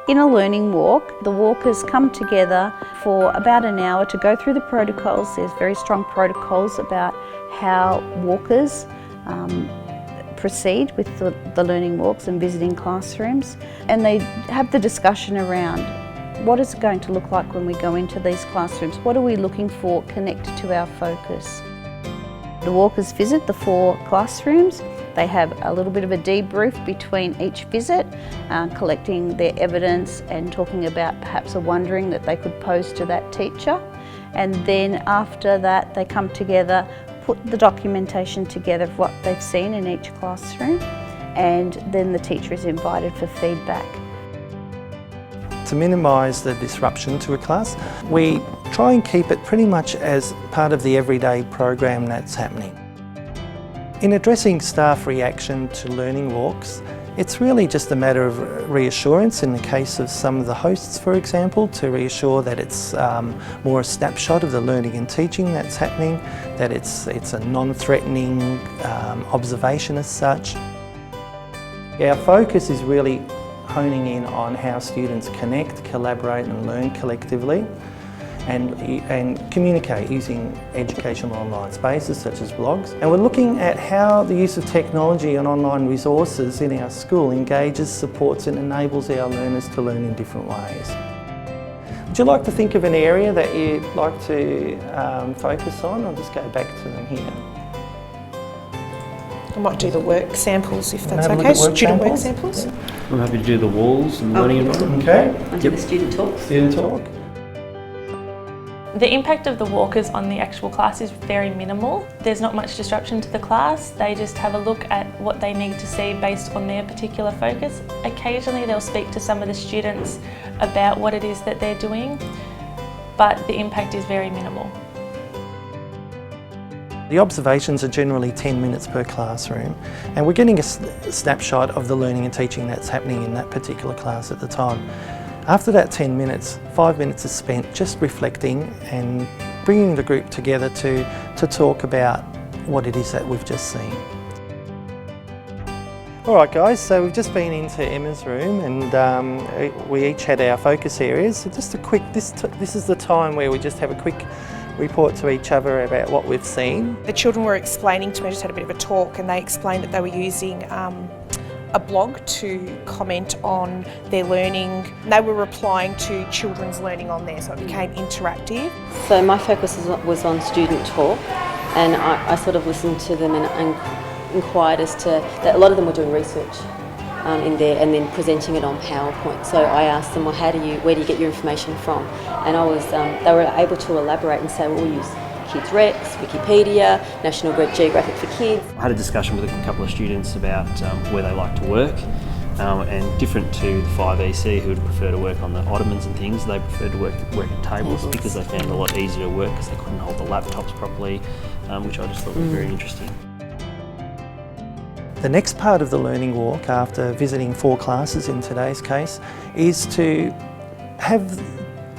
In a learning walk, the walkers come together for about an hour to go through the protocols. There's very strong protocols about how walkers proceed with the learning walks and visiting classrooms. And they have the discussion around what is it going to look like when we go into these classrooms? What are we looking for connected to our focus? The walkers visit the 4 classrooms. They have a little bit of a debrief between each visit, collecting their evidence and talking about perhaps a wondering that they could pose to that teacher. And then after that, they come together, put the documentation together of what they've seen in each classroom, and then the teacher is invited for feedback. To minimise the disruption to a class, we try and keep it pretty much as part of the everyday program that's happening. In addressing staff reaction to learning walks, it's really just a matter of reassurance in the case of some of the hosts, for example, to reassure that it's more a snapshot of the learning and teaching that's happening, that it's a non-threatening observation as such. Our focus is really honing in on how students connect, collaborate and learn collectively and communicate using educational online spaces such as blogs. And we're looking at how the use of technology and online resources in our school engages, supports and enables our learners to learn in different ways. Would you like to think of an area that you'd like to focus on? I'll just go back to them here. I might do the work samples if that's okay, student work samples. I'm happy to do the walls and the learning environment. Okay. I'll do the student talks. Student talk. The impact of the walkers on the actual class is very minimal. There's not much disruption to the class. They just have a look at what they need to see based on their particular focus. Occasionally they'll speak to some of the students about what it is that they're doing, but the impact is very minimal. The observations are generally 10 minutes per classroom, and we're getting a snapshot of the learning and teaching that's happening in that particular class at the time. After that 10 minutes, 5 minutes is spent just reflecting and bringing the group together to talk about what it is that we've just seen. Alright guys, so we've just been into Emma's room and we each had our focus areas. So just a quick, this is the time where we just have a quick report to each other about what we've seen. The children were explaining to me, I just had a bit of a talk, and they explained that they were using a blog to comment on their learning. They were replying to children's learning on there, so it became interactive. So my focus was on student talk, and I sort of listened to them and inquired as to that a lot of them were doing research in there and then presenting it on PowerPoint. So I asked them, well, where do you get your information from? And they were able to elaborate and say, well, we use Kidsrex, Wikipedia, National Geographic for Kids. I had a discussion with a couple of students about where they like to work, and different to the 5EC who would prefer to work on the ottomans and things, they preferred to work at tables because they found it a lot easier to work because they couldn't hold the laptops properly, which I just thought was very interesting. The next part of the learning walk, after visiting 4 classes in today's case, is to have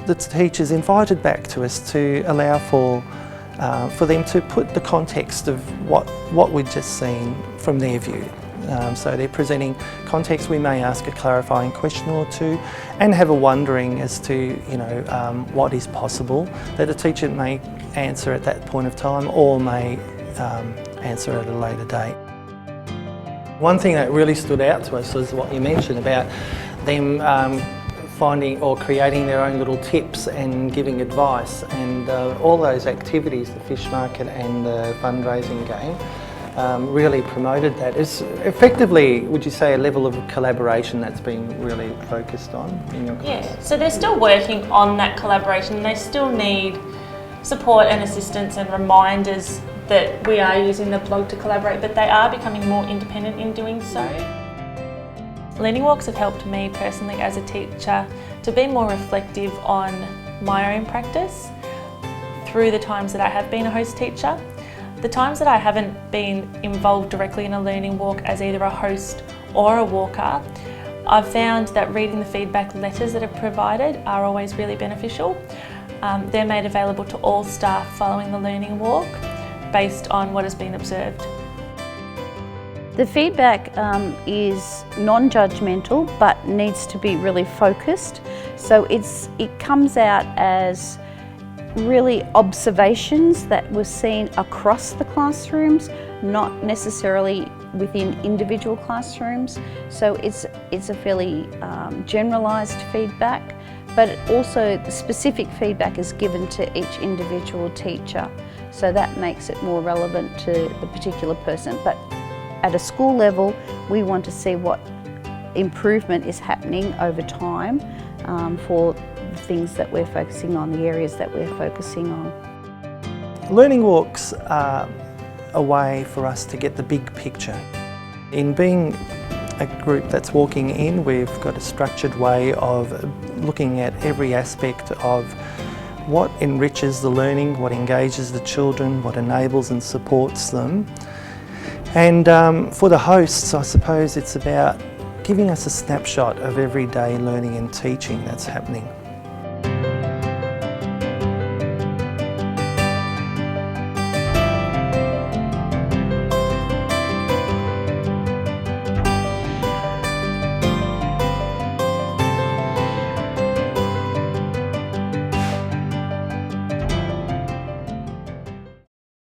the teachers invited back to us to allow for them to put the context of what we'd just seen from their view. So they're presenting context. We may ask a clarifying question or two and have a wondering as to what is possible that a teacher may answer at that point of time or may answer at a later date. One thing that really stood out to us was what you mentioned about them finding or creating their own little tips and giving advice, and all those activities, the fish market and the fundraising game, really promoted that. It's effectively, would you say, a level of collaboration that's been really focused on in your class? Yeah, so they're still working on that collaboration. They still need support and assistance and reminders that we are using the blog to collaborate, but they are becoming more independent in doing so. Learning walks have helped me personally as a teacher to be more reflective on my own practice through the times that I have been a host teacher. The times that I haven't been involved directly in a learning walk as either a host or a walker, I've found that reading the feedback letters that are provided are always really beneficial. They're made available to all staff following the learning walk based on what has been observed. The feedback is non-judgmental but needs to be really focused. So it comes out as really observations that were seen across the classrooms, not necessarily within individual classrooms. So it's a fairly generalised feedback, but also the specific feedback is given to each individual teacher. So that makes it more relevant to the particular person. But at a school level, we want to see what improvement is happening over time for the things that we're focusing on, the areas that we're focusing on. Learning walks are a way for us to get the big picture. In being a group that's walking in, we've got a structured way of looking at every aspect of what enriches the learning, what engages the children, what enables and supports them. And for the hosts, I suppose it's about giving us a snapshot of everyday learning and teaching that's happening.